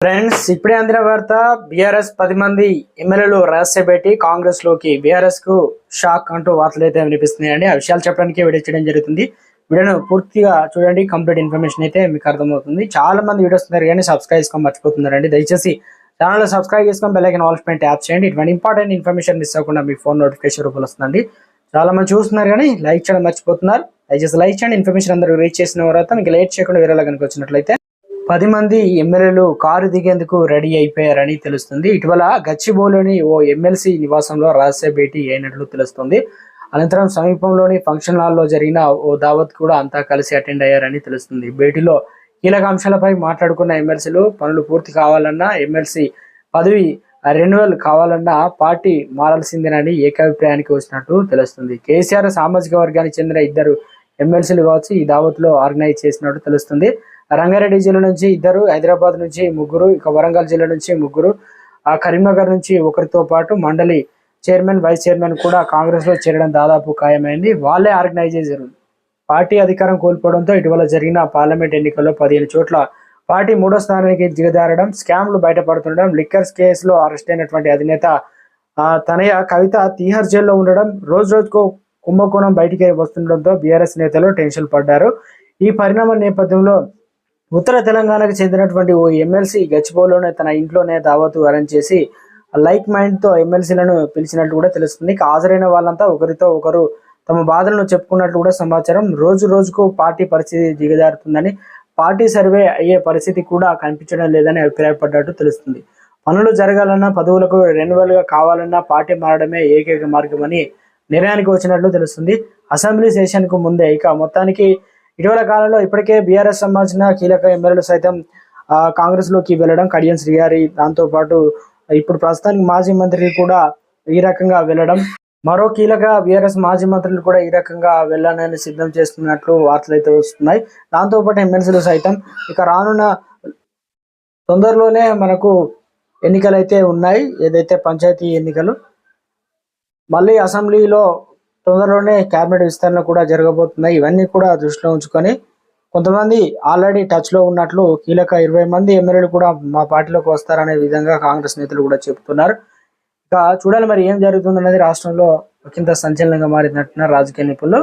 Friends, ఇప్పుడే అందిన వార్త. బీఆర్ఎస్ 10 మంది ఎమ్మెల్యేలు రహస్య భేటీ, కాంగ్రెస్ లోకి బీఆర్ఎస్ కు షాక్ అంటూ వార్తలు అయితే వినిపిస్తున్నాయండి. ఆ విషయాలు చెప్పడానికి వీడియో చేయడం జరుగుతుంది. వీడియోను పూర్తిగా చూడండి, కంప్లీట్ ఇన్ఫర్మేషన్ అయితే మీకు అర్థమవుతుంది. చాలా మంది వీడియోస్ ఉన్నారు కానీ సబ్స్క్రైబ్ చేసుకొని మర్చిపోతున్నారండి. దయచేసి ఛానల్ సబ్స్క్రైబ్ చేసుకొని బెల్ ఐకాన్ ఆల్ పైన ట్యాప్ చేయండి. ఇటువంటి ఇంపార్టెంట్ ఇన్ఫర్మేషన్ మిస్ అవ్వకుండా మీ ఫోన్ నోటిఫికేషన్ రూపంలో వస్తుందండి. చాలా మంది చూస్తున్నారు కానీ లైక్ చేయడం మర్చిపోతున్నారు. దయచేసి లైక్ చేయండి. ఇన్ఫర్మేషన్ అందరూ రీచ్ చేసిన తర్వాత మీకు లేట్ చేయకుండా వేరేలా కనుక వచ్చినట్లయితే 10 మంది ఎమ్మెల్యేలు కారు దిగేందుకు రెడీ అయిపోయారని తెలుస్తుంది. ఇటీవల గచ్చిబౌలిలోని ఓ ఎమ్మెల్సీ నివాసంలో రహస్య భేటీ అయినట్లు తెలుస్తుంది. అనంతరం సమీపంలోని ఫంక్షన్ హాల్లో జరిగిన ఓ దావత్ కూడా అంతా కలిసి అటెండ్ అయ్యారని తెలుస్తుంది. భేటీలో కీలక అంశాలపై మాట్లాడుకున్న ఎమ్మెల్సీలు పనులు పూర్తి కావాలన్నా, ఎమ్మెల్సీ పదవి రెన్యువల్ కావాలన్నా పార్టీ మారాల్సిందేనని ఏకాభిప్రాయానికి వచ్చినట్టు తెలుస్తుంది. కేసీఆర్ సామాజిక వర్గానికి చెందిన 2 ఎమ్మెల్సీలు కావచ్చు ఈ దావత్లో ఆర్గనైజ్ చేసినట్టు తెలుస్తుంది. రంగారెడ్డి జిల్లా నుంచి 2, హైదరాబాద్ నుంచి 3, ఇక వరంగల్ జిల్లా నుంచి 3, కరీంనగర్ నుంచి 1తో పాటు మండలి చైర్మన్, వైస్ చైర్మన్ కూడా కాంగ్రెస్ లో చేరడం దాదాపు ఖాయమైంది. వాళ్ళే ఆర్గనైజ్ చేశారు. పార్టీ అధికారం కోల్పోవడంతో ఇటీవల జరిగిన పార్లమెంట్ ఎన్నికల్లో 15 చోట్ల పార్టీ 3వ స్థానానికి దిగజారడం, స్కామ్లు బయటపడుతుండడం, లిక్కర్స్ కేసులో అరెస్ట్ అయినటువంటి అధినేత తనయ కవిత తీహార్ జైల్లో ఉండడం, రోజుకు కుంభకోణం బయటికి వస్తుండడంతో బీఆర్ఎస్ నేతలు టెన్షన్ పడ్డారు. ఈ పరిణామం నేపథ్యంలో ఉత్తర తెలంగాణకు చెందినటువంటి ఓ ఎమ్మెల్సీ గచ్చిబౌలిలోనే తన ఇంట్లోనే దావతు అరేంజ్ చేసి లైక్ మైండ్ తో ఎమ్మెల్సీలను పిలిచినట్టు కూడా తెలుస్తుంది. హాజరైన వాళ్ళంతా ఒకరితో ఒకరు తమ బాధలను చెప్పుకున్నట్లు కూడా సమాచారం. రోజుకు పార్టీ పరిస్థితి దిగజారుతుందని, పార్టీ సర్వే అయ్యే పరిస్థితి కూడా కనిపించడం లేదని అభిప్రాయపడ్డట్టు తెలుస్తుంది. పనులు జరగాలన్నా, పదవులకు రెన్యువల్ గా కావాలన్నా పార్టీ మారడమే ఏకైక మార్గమని నిర్ణయానికి వచ్చినట్లు తెలుస్తుంది. అసెంబ్లీ సెషన్ కు ముందే ఇక మొత్తానికి ఇటీవల కాలంలో ఇప్పటికే బీఆర్ఎస్ సంబంధించిన కీలక ఎమ్మెల్యేలు సైతం కాంగ్రెస్ లోకి వెళ్ళడం, కడియం శ్రీగారి, దాంతో పాటు ఇప్పుడు ప్రస్తుతానికి మాజీ మంత్రి కూడా ఈ రకంగా వెళ్ళడం, మరో కీలక బీఆర్ఎస్ మాజీ మంత్రులు కూడా ఈ రకంగా వెళ్ళాలని సిద్ధం చేస్తున్నట్లు వార్తలు అయితే వస్తున్నాయి. దాంతో పాటు ఎమ్మెల్సీలు సైతం ఇక రానున్న తొందరలోనే మనకు ఎన్నికలు అయితే ఉన్నాయి. ఏదైతే పంచాయతీ ఎన్నికలు, మళ్ళీ అసెంబ్లీలో తొందరలోనే కేబినెట్ విస్తరణ కూడా జరగబోతున్నాయి. ఇవన్నీ కూడా దృష్టిలో ఉంచుకొని కొంతమంది ఆల్రెడీ టచ్ లో ఉన్నట్లు కీలక 20 మంది ఎమ్మెల్యేలు కూడా మా పార్టీలోకి వస్తారనే విధంగా కాంగ్రెస్ నేతలు కూడా చెబుతున్నారు. ఇక చూడాలి మరి ఏం జరుగుతుంది అనేది. రాష్ట్రంలో ఒకంత సంచలనంగా మారినట్టున్నారు రాజకీయ నిపుణులు.